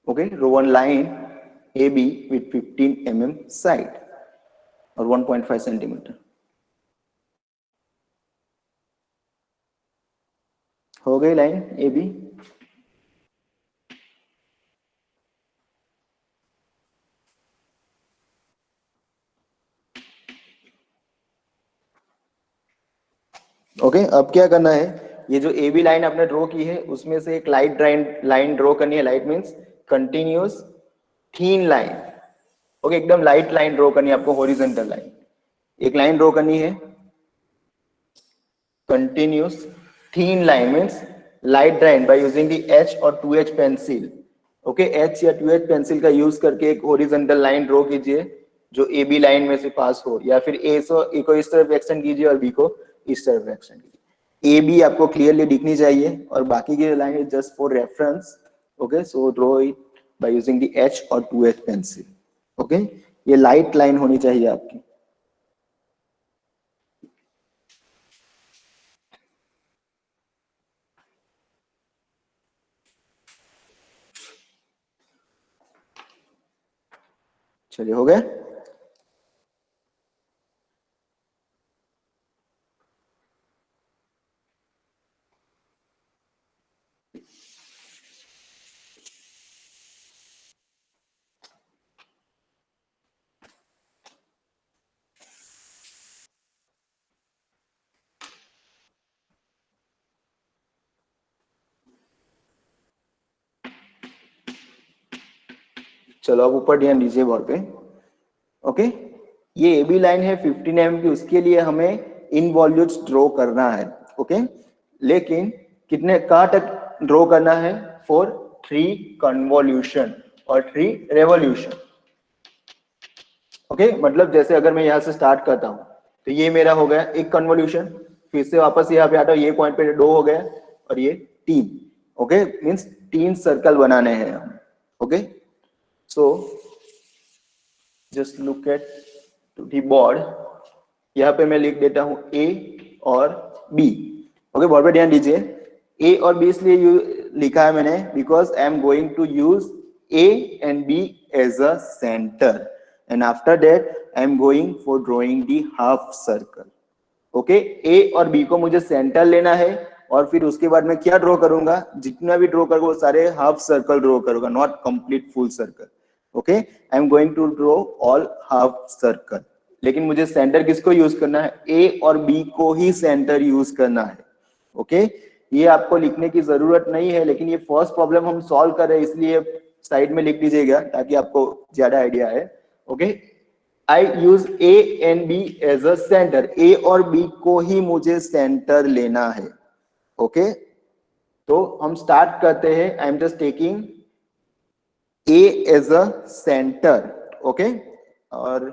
S1: Okay, draw one line AB with 15 mm side or 1.5 centimeter. हो गई line AB। Okay, अब क्या करना है, ये जो AB लाइन आपने ड्रॉ की है उसमें से एक लाइट लाइन ड्रॉ करनी है। लाइट मीन्स कंटिन्यूअस थीन लाइन। ओके, एकदम लाइट लाइन ड्रॉ करनी है आपको, हॉरिजॉन्टल लाइन एक लाइन ड्रॉ करनी है, continuous thin line means light line by using the H और 2H पेंसिल। ओके, H या 2H पेंसिल का यूज करके एक हॉरिजॉन्टल लाइन ड्रॉ कीजिए जो AB लाइन में से पास हो, या फिर A को इस तरफ एक्सटेंड कीजिए और B को इस तरफ एक्सटेंड कीजिए। AB आपको क्लियरली दिखनी चाहिए और बाकी की line is just for reference. Okay, so draw it by using the H और 2H पेंसिल। ओके, ये लाइट लाइन होनी चाहिए आपकी। चलिए, हो गया। चलो अब ऊपर ध्यान दीजिए बोर्ड पे। ओके, ये ए बी लाइन है 15 mm की, उसके लिए हमें इनवॉल्यूट्स ड्रॉ करना है। ओके, लेकिन कितने कहाँ तक ड्रॉ करना है? फॉर 3 कन्वॉल्यूशन और 3 रेवोल्यूशन। ओके, मतलब जैसे अगर मैं यहाँ से स्टार्ट करता हूँ तो ये मेरा हो गया एक कन्वॉल्यूशन, फिर से वापस यहाँ पे आता हूँ, ये पॉइंट पे 2 हो गया और ये 3। ओके, मीन्स 3 सर्कल बनाने हैं हम। Okay, so just look at to the board. यहाँ पे मैं लिख देता हूँ ए और बी। ओके, बोर्ड पे ध्यान दीजिए। ए और बी इसलिए लिखा है मैंने because I am going to use A and B as a centre, and after that I am going for drawing the half circle. Okay, A और बी को मुझे सेंटर लेना है और फिर उसके बाद मैं क्या ड्रॉ करूंगा? जितना भी ड्रॉ करूंगा वो सारे हाफ सर्कल ड्रॉ करूंगा, not complete full circle. Okay, I am going to draw all half circle, लेकिन मुझे सेंटर किसको यूज करना है? ए और बी को ही सेंटर यूज करना है। ओके, ये आपको लिखने की जरूरत नहीं है, लेकिन ये फर्स्ट प्रॉब्लम हम सॉल्व कर रहे हैं इसलिए साइड में लिख दीजिएगा ताकि आपको ज्यादा आइडिया है। Okay, I use A and B as a centre, A और बी को ही मुझे सेंटर लेना है। ओके, तो हम स्टार्ट करते हैं। I am just taking A as a centre. Okay, और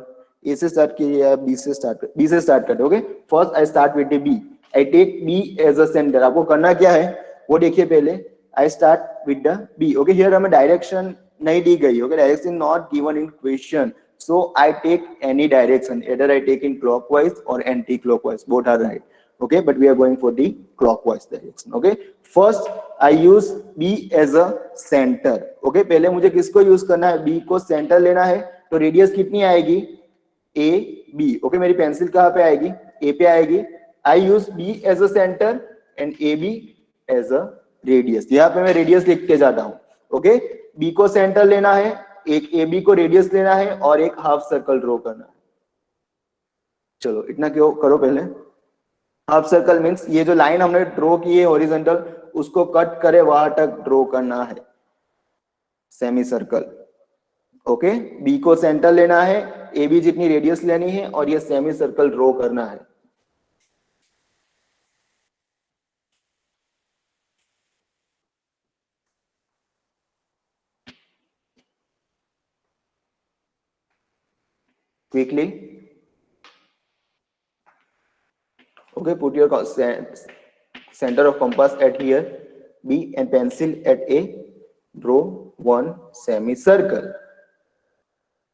S1: ए से स्टार्ट कीजिए या बी से स्टार्ट करते। Okay, first I start with B, I take B as a centre. आपको करना क्या है वो देखिए पहले। I start with the B. Okay, here हमें डायरेक्शन नहीं दी गई। Okay, direction not given in question, so I take any direction, either I take in clockwise or anti-clockwise, both are right. Okay, but we are going for the clockwise direction. Okay, first I use B as a center. Okay, पहले मुझे किसको use करना है? B को centre लेना है। तो radius कितनी आएगी? A B. Okay, मेरी पेंसिल कहाँ पे आएगी? A पे आएगी। I use B as a center and AB as a radius. यहाँ पे मैं रेडियस लिख के जाता हूँ। ओके, B को सेंटर लेना है, एक ए बी को रेडियस लेना है और एक हाफ सर्कल ड्रॉ करना है। चलो इतना क्यों करो पहले। हाफ सर्कल मींस ये जो लाइन हमने ड्रॉ की है हॉरिजॉन्टल, उसको कट करे वहां तक ड्रॉ करना है सेमी सर्कल। ओके, बी को सेंटर लेना है, ए बी जितनी रेडियस लेनी है और ये सेमी सर्कल ड्रॉ करना है। Quickly. Okay, put your center of compass at here, B, and pencil at A. Draw one semicircle.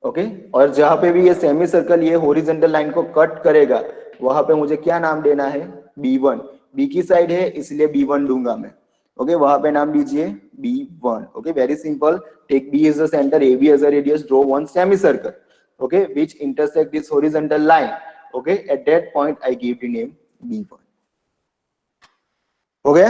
S1: Okay, और जहां पे भी ये सेमी सर्कल ये हॉरिजॉन्टल लाइन को कट करेगा वहां पे मुझे क्या नाम देना है? B1। बी की साइड है इसलिए B1 दूंगा मैं। ओके, वहां पे नाम दीजिए B1। Okay, very simple. Take B as a centre, AB as a radius, draw one semi circle, okay, which intersect this horizontal line. Okay, at that point I give the name B1। हो गया?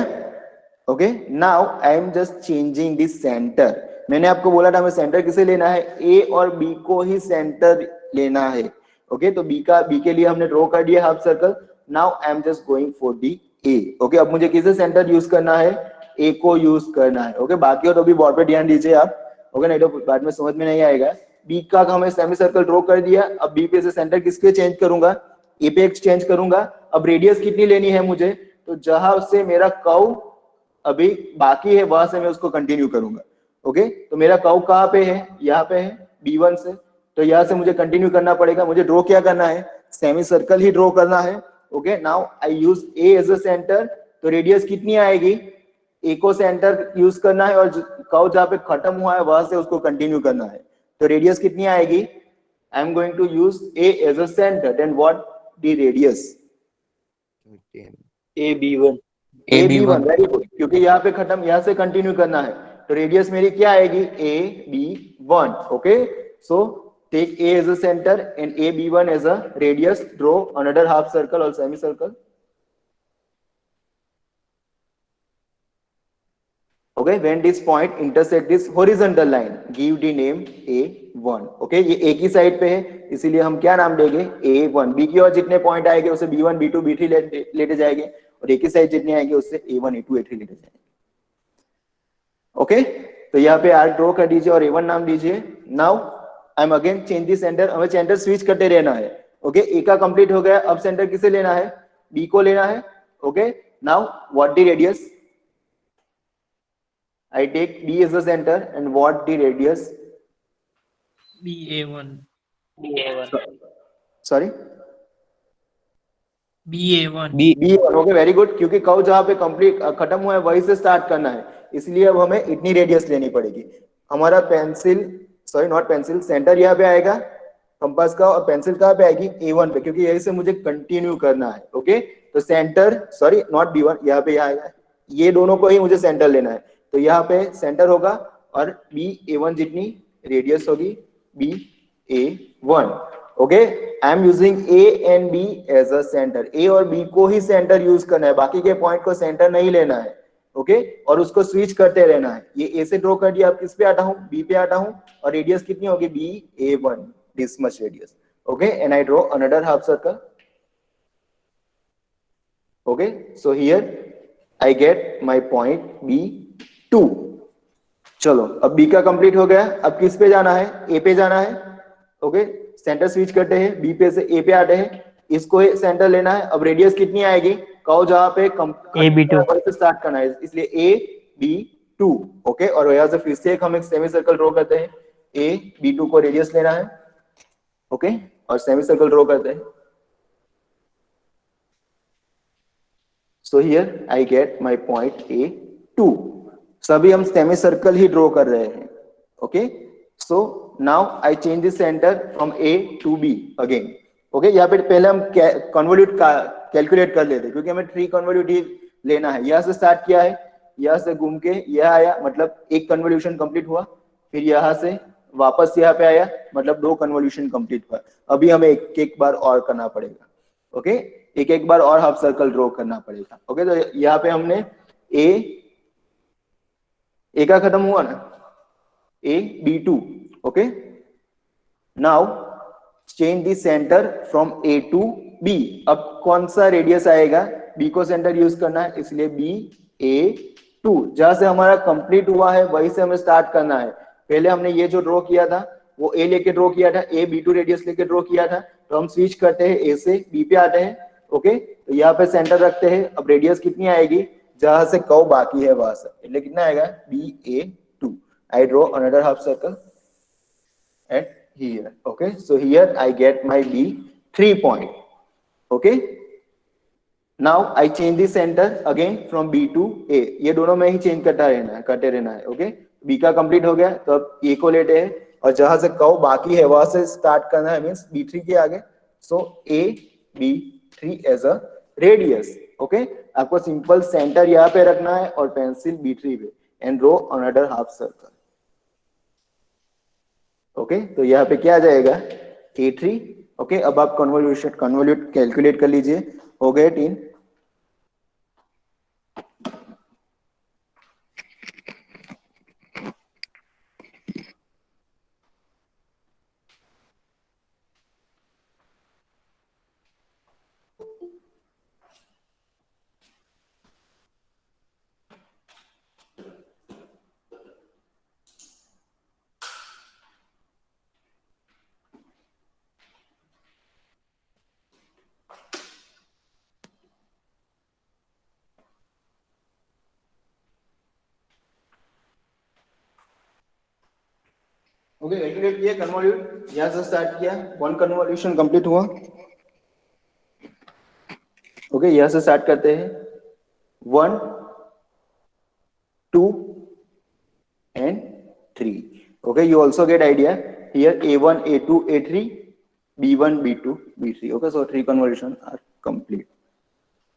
S1: Okay, now I am just changing this centre. मैंने आपको बोला था मैं centre किसे लेना है? ए और बी को ही सेंटर लेना है। ओके, तो बी के लिए हमने ड्रॉ कर दिया half circle. Now I am just going for the A. Okay, अब मुझे किसे सेंटर यूज करना है? ए को यूज करना है। ओके, बाकी और तो भी बोर्ड पे ध्यान दीजिए आप। ओके, नहीं तो बाद में समझ में नहीं आएगा। बी का हमें सेमी सर्कल ड्रॉ कर दिया, अब बी पे से सेंटर किसके चेंज करूंगा? ए पे एक्सचेंज करूंगा। अब रेडियस कितनी लेनी है मुझे? तो जहां से मेरा कर्व अभी बाकी है वहां से मैं उसको कंटिन्यू करूंगा। ओके, तो मेरा कर्व कहाँ पे है? यहाँ पे है B1 से, तो यहाँ से मुझे कंटिन्यू करना पड़ेगा। मुझे ड्रॉ क्या करना है? सेमी सर्कल ही ड्रॉ करना है। Okay, now I use A as a centre, तो रेडियस कितनी आएगी? A को सेंटर यूज करना है और कर्व जहाँ पे खत्म हुआ है वहां से उसको कंटिन्यू करना है। तो रेडियस कितनी आएगी? I am going to use A as a centre, then what the radius?
S2: AB1।
S1: AB1, very good, क्योंकि यहाँ पे खत्म, यहाँ से कंटिन्यू करना है। तो रेडियस मेरी क्या आएगी? AB1। Okay, so take A as a centre and AB1 as a radius, draw another half circle और semi circle. Okay, when this point intersect this horizontal line, give the name A1. Okay, ये A की side पे है इसीलिए हम क्या नाम देंगे? A1। B की और जितने पॉइंट आएंगे उसे B1, B2, B3 लेते जाएंगे और A की साइड जितने आएंगे उससे A1, A2, A3 लेते जाएंगे। ओके, तो यहाँ पे आर्क ड्रॉ कर दीजिए और A1 नाम दीजिए। Now I M again change the centre, हमें सेंटर स्विच करते रहना है। ओके, ए का कंप्लीट हो गया, अब सेंटर किसे लेना है? बी को लेना है। Okay, now what the radius? I take B as the center and what the radius?
S2: BA1.
S1: Sorry?
S2: BA1.
S1: B1। Okay, very good, क्योंकि कर्व जहां पे कंप्लीट खत्म हुआ है वहीं से स्टार्ट करना है, इसलिए अब हमें इतनी रेडियस लेनी पड़ेगी। हमारा pencil, sorry not pencil, centre यहाँ पे आएगा कंपास का, और पेंसिल कहाँ पे आएगी? A1 पे, क्योंकि यही से मुझे कंटिन्यू करना है। ओके, तो सेंटर, सॉरी नॉट B1, यहाँ पे यहाँ आएगा, ये दोनों को ही मुझे सेंटर लेना है, तो यहाँ पे सेंटर होगा और BA1 जितनी रेडियस होगी BA1। Okay, I am using A and B as a centre, A और बी को ही सेंटर यूज करना है, बाकी के पॉइंट को सेंटर नहीं लेना है। ओके, और उसको स्विच करते रहना है। ये ए से ड्रॉ कर दिया, अब किस पे आता हूँ? बी पे आता हूँ, और रेडियस कितनी होगी? BA1, this much radius. Okay, and I draw another half circle. Okay, so here I get my point B2। चलो, अब बी का कंप्लीट हो गया, अब किस पे जाना है? ए पे जाना है। ओके, सेंटर स्विच करते हैं, बी पे से ए पे आते हैं, इसको सेंटर लेना है। अब रेडियस कितनी आएगी? कहो जहां पे
S2: AB2.
S1: से स्टार्ट करना है, इसलिए AB2। ओके, और यहाँ से फिर से हम एक सेमी सर्कल ड्रॉ करते हैं, AB2 को रेडियस लेना है। ओके, और सेमी सर्कल ड्रॉ करते हैं। सो here I get my point A2। सभी हम सेमी सर्कल ही ड्रॉ कर रहे हैं। Okay, so now I change the centre from A to B again. Okay, यहाँ पे पहले हम कन्वोल्यूट का कैलकुलेट कर लेते, क्योंकि हमें 3 कन्वोल्यूट ही लेना है। यहाँ से स्टार्ट किया है, यहाँ से घूम के यह आया, मतलब एक कन्वोल्यूशन कंप्लीट हुआ, फिर यहाँ से वापस यहाँ पे आया, मतलब 2 कन्वोल्यूशन कंप्लीट हुआ। अभी हमें एक एक बार और करना पड़ेगा। ओके, एक एक बार और हाफ सर्कल ड्रॉ करना पड़ेगा। ओके, तो यहाँ पे हमने ए का खत्म हुआ ना, AB2। Okay, now change the centre from A to B। अब कौन सा रेडियस आएगा? B को सेंटर यूज करना है, इसलिए BA2। जहां से हमारा कंप्लीट हुआ है वहीं से हमें स्टार्ट करना है। पहले हमने ये जो ड्रॉ किया था वो A लेके ड्रॉ किया था, AB2 रेडियस लेके ड्रॉ किया था, तो हम स्विच करते हैं, A से B पे आते हैं। ओके, तो यहाँ पे सेंटर रखते हैं। अब रेडियस कितनी आएगी? जहां से कर्व बाकी है वहां से, એટલે कितना आएगा? BA2। I draw another half circle at here। okay, so here I get my B3 point। okay, now I change the center again from B to A। ये दोनों में ही चेंज करते रहना है। ओके, B का कंप्लीट हो गया, तो अब A को लेते हैं, और जहां से कर्व बाकी है वहां से स्टार्ट करना है, मींस B3 के आगे। So AB3 as a radius. Okay, आपको सिंपल सेंटर यहाँ पे रखना है और पेंसिल B3 पे, and draw another half circle. Okay, तो यहाँ पे क्या आ जाएगा? A3। ओके, अब आप कन्वोल्यूट कैलकुलेट कर लीजिए, हो गए 3। ओके, कैलकुलेट किया कन्वोल्यूट, यहाँ से स्टार्ट किया, 1 कन्वोल्यूशन कंप्लीट हुआ। ओके, यहाँ से स्टार्ट करते हैं, 1 2 and 3। okay, you also get idea here, A1 A2 A3 B1 B2 B3। okay, so 3 convolution are complete।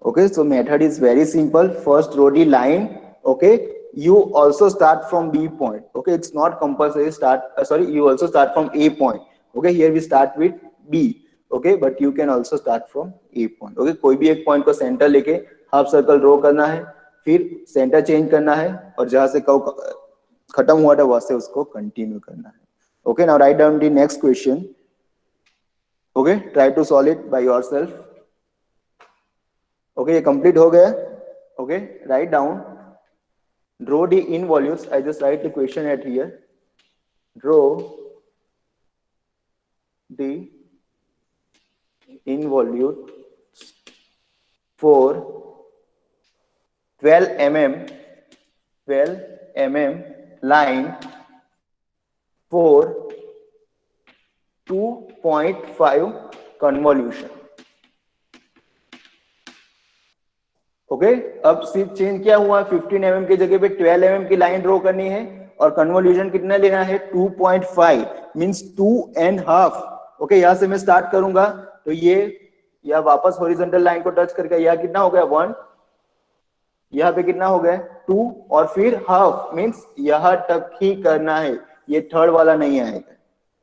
S1: okay, so method is very simple, first draw the line। okay, you also start from B point। okay, it's not compulsory start, sorry, you also start from A point। okay, here we start with B। okay, but you can also start from A point। okay, कोई भी एक point को centre लेके half circle draw करना है, फिर centre change करना है, और जहां से कर्व खत्म हुआ था वहां से उसको कंटिन्यू करना है। Okay, now write down the next question. Okay, try to solve it by yourself. Okay, ये कंप्लीट हो गया। Okay, write down Draw the involutes. I just write the question at here. Draw the involute for 12 mm 12 line for 2.5 convolution. Okay अब सिर्फ change क्या हुआ, 15 mm की जगह पे 12 mm की लाइन ड्रॉ करनी है और कन्वोल्यूशन कितना लेना है 2.5 मींस 2.5. ओके यहां से मैं स्टार्ट करूंगा तो ये या वापस हॉरिजॉन्टल लाइन को टच करके यह कितना हो गया 1, यहाँ पे कितना हो गया 2 और फिर हाफ मींस यहां तक ही करना है, ये थर्ड वाला नहीं आएगा.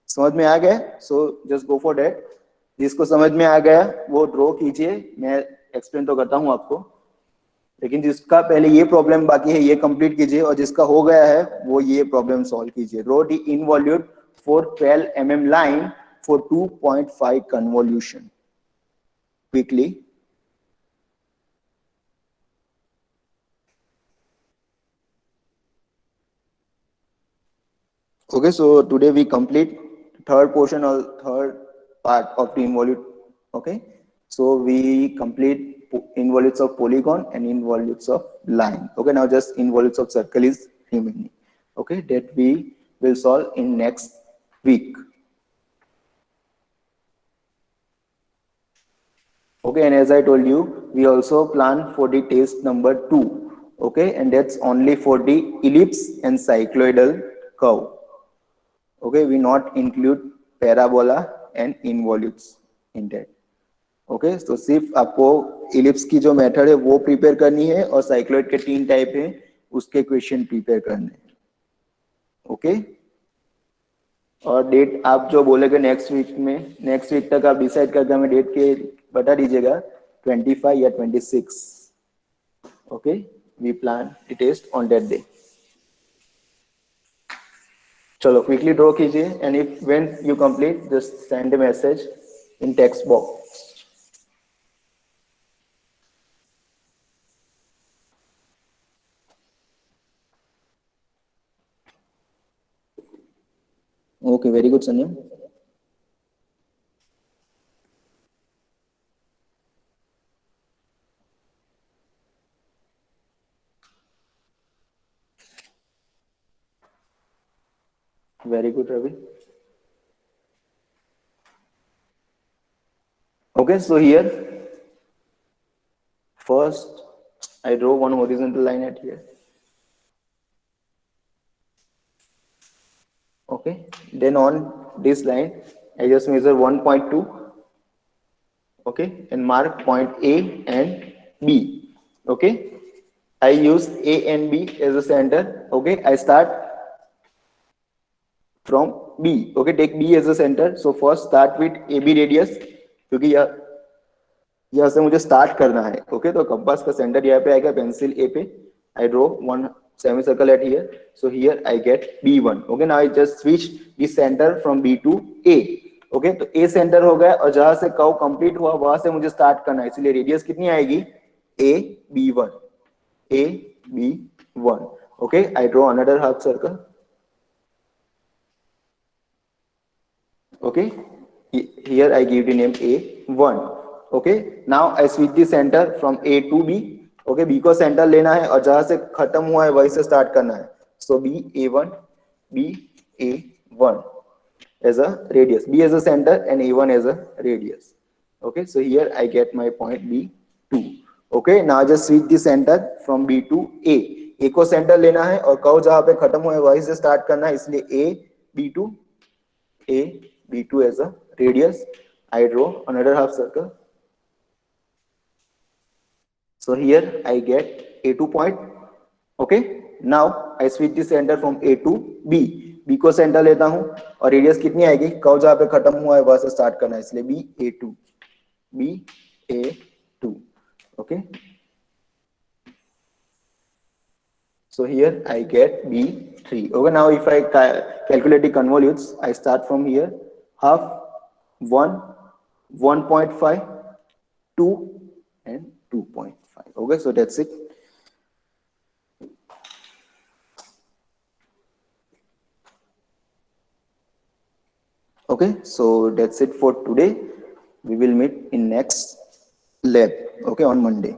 S1: समझ में आ गया? So just go for that. जिसको समझ में आ गया वो ड्रॉ कीजिए, मैं एक्सप्लेन तो करता हूं आपको, लेकिन जिसका पहले ये प्रॉब्लम बाकी है ये कंप्लीट कीजिए और जिसका हो गया है वो ये प्रॉब्लम सॉल्व कीजिए. Draw the involute for 12 mm line for 2.5 convolution quickly. Okay, so today we complete third portion or third part of the involute. Okay, so we complete involutes of polygon and involutes of line. Okay, now just involutes of circle is remaining. Okay, that we will solve in next week. Okay, and as I told you, we also plan for the test number 2. Okay, and that's only for the ellipse and cycloidal curve. Okay, we not include parabola and involutes in that. Okay तो सिर्फ आपको ellipse की जो method है वो prepare करनी है और साइक्लॉइड के 3 टाइप है उसके क्वेश्चन प्रिपेयर करने हैं. ओके और डेट आप जो बोलेगे नेक्स्ट वीक में, नेक्स्ट वीक तक आप डिसाइड करके हमें डेट के बता दीजिएगा 25 या 26. Okay we plan the test on that day. चलो क्विकली ड्रॉ कीजिए and if when you complete just send a message in text box. Okay, very good, Sanyam. Very good, Ravi. Okay, so here first I draw one horizontal line at here. Okay, then on this line I just measure 1.2. Okay, and mark point A and B. Okay, I use A and B as a center. Okay, I start from B. Okay, take B as a center. So first start with AB radius क्योंकि यहाँ से मुझे start करना है. Okay तो compass का centre यहाँ पे आएगा पेंसिल ए पे. I draw one semi circle at here. So here I get B1. Okay now I just switch the centre from B to A. Okay तो A सेंटर हो गया और जहां से कर्व कंप्लीट हुआ वहां से मुझे स्टार्ट करना है, इसलिए रेडियस कितनी आएगी AB1. AB1. Okay I draw another half circle. Okay, here I give the name A1. Okay, now I switch the center from A to B. Okay, B को सेंटर लेना है और जहां से खत्म हुआ है वहीं से स्टार्ट करना है. So B A1 as a radius, B as a center and A1 as a radius. Okay, so here I get my point B2. Okay, now just switch the center from B to A. A को centre लेना है और curve जहां पे खत्म हुआ है वहीं से स्टार्ट करना है, इसलिए B2 as a radius. I draw another half circle. So here I get A2 point. Okay, now I switch the center from A to B. B को सेंटर लेता हूं और रेडियस कितनी आएगी, कर्व जहां पे खत्म हुआ है वहां से स्टार्ट करना है, इसलिए BA2. Okay, so here I get B3. Okay, now if I calculate the convolutes, I start from here, half, 1, 1.5, 2 and 2.5. Okay, so that's it. Okay, so that's it for today. We will meet in next lab, okay, on Monday.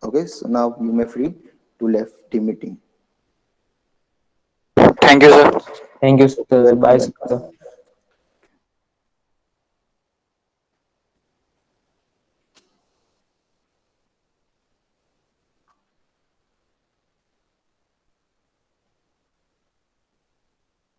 S1: Okay, so now you may free to left the meeting.
S2: Thank you, sir.
S3: Thank you, sir. Bye,
S1: Welcome,
S3: sir.
S1: welcome.